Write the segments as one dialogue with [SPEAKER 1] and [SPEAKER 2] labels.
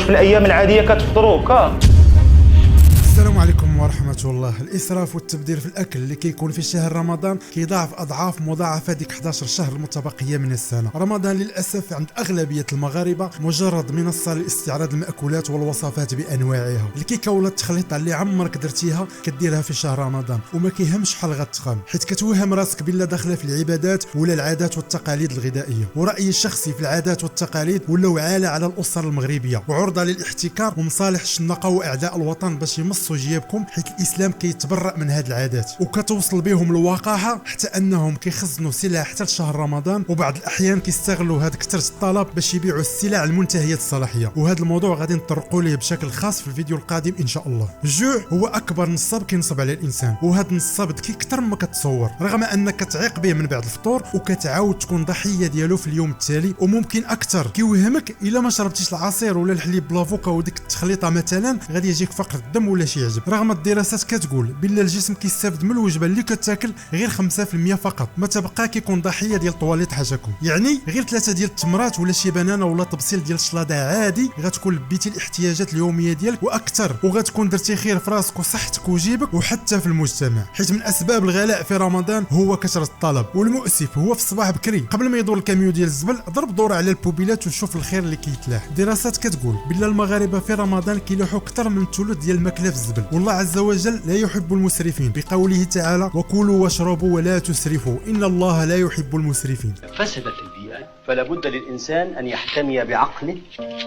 [SPEAKER 1] في الايام العاديه كتفطروا هكا.
[SPEAKER 2] السلام عليكم ورحمة الله. الإسراف والتبذير في الأكل اللي كيكون في شهر رمضان كيضاعف أضعاف مضاعفة ديك 11 شهر المتبقية من السنة. رمضان للأسف عند أغلبية المغاربة مجرد منصة لاستعراض المأكولات والوصفات بأنواعها. الكيكة ولا التخليطة اللي عمرك درتيها كديرها في شهر رمضان وما كيهمش شحال غتخان، حيت كتوهم راسك بلا داخلة في العبادات ولا العادات والتقاليد الغذائية. ورأيي الشخصي في العادات والتقاليد ولاو عالة على الأسر المغربية وعرضة للاحتكار ومصالح الشنقة وأعداء الوطن باش يمصوا جيبكم، حيت الاسلام كيتبرأ من هاد العادات وكتوصل بهم الوقاحه حتى انهم كيخزنوا سلع حتى لشهر رمضان، وبعض الاحيان كيستغلوا هاد كثره الطلب باش يبيعوا السلع المنتهيه الصلاحيه. وهذا الموضوع غادي نطرقوا ليه بشكل خاص في الفيديو القادم ان شاء الله. الجوع هو اكبر نصاب كينصب على الانسان، وهذا النصاب ذكي اكثر مما كتصور، رغم انك كتعيق به من بعد الفطور وكتعاود تكون ضحيه ديالو في اليوم التالي، وممكن اكثر كيوهمك الا ما شربتيش العصير ولا الحليب بلافوكا وديك التخليطه مثلا غادي يجيك فقر الدم ولا شي عجب، رغم الدراسات كتقول بلا الجسم كيستافد من الوجبه اللي كتاكل غير 5% فقط، ما تبقى كيكون ضحيه ديال طواليط حاجاكم. يعني غير 3 ديال التمرات ولا شي بنانه ولا طبسيل ديال الشلاضه عادي غتكون لبيتي الاحتياجات اليوميه ديالك واكثر، وغتكون درتي خير في راسك وصحتك وجيبك وحتى في المجتمع. حيت من اسباب الغلاء في رمضان هو كثره الطلب، والمؤسف هو في الصباح بكري قبل ما يدور الكاميو ديال الزبل ضرب دور على البوبيلات وشوف الخير اللي كيتلاح. دراسات كتقول بلا المغاربه في رمضان كيلوحوا اكثر من ثلث ديال الماكله في الزبل، والله عز وجل لا يحب المسرفين بقوله تعالى وكلوا واشربوا ولا تسرفوا إن الله لا يحب المسرفين.
[SPEAKER 3] فسدت البيئة فلا بد للإنسان أن يحتمي بعقله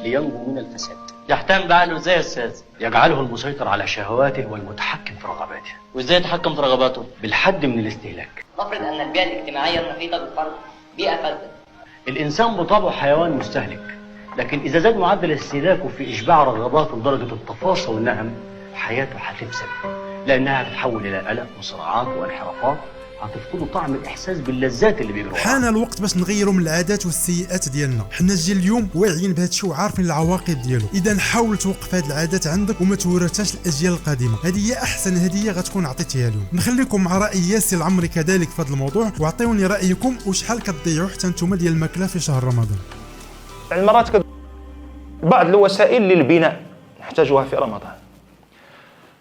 [SPEAKER 3] لينجو من الفساد.
[SPEAKER 4] يحتم بعقله ازاي يا استاذ؟
[SPEAKER 3] يجعله المسيطر على شهواته والمتحكم في رغباته.
[SPEAKER 4] وازاي يتحكم في رغباته؟
[SPEAKER 3] بالحد من الاستهلاك.
[SPEAKER 5] نفرض أن البيئة الاجتماعية المحيطة بالفرد بيئة فاسدة.
[SPEAKER 3] الإنسان بطبعه حيوان مستهلك، لكن إذا زاد معدل استهلاكه في إشباع رغباته لدرجة التفاصيل والنهم حياته هتفسد، لأنها هتتحول إلى قلق وصراعات وانحرافات هتفقدوا طعم الإحساس باللذات اللي بيجروا.
[SPEAKER 2] حان الوقت باش نغيروا من العادات والسيئات ديالنا. حنا جيل اليوم واعيين بهذا الشيء وعارفين العواقب ديالو، اذا حاول توقف هذه العادات عندك وما تورثهاش الاجيال القادمه. هذه هي احسن هديه غتكون عطيتيها لهم. نخليكم مع راي ياسر العمري كذلك في هذا الموضوع، واعطيوني رايكم وشحال كتضيعوا حتى نتوما ديال الماكله في شهر رمضان.
[SPEAKER 1] المرات بعض الوسائل للبناء نحتاجها في رمضان.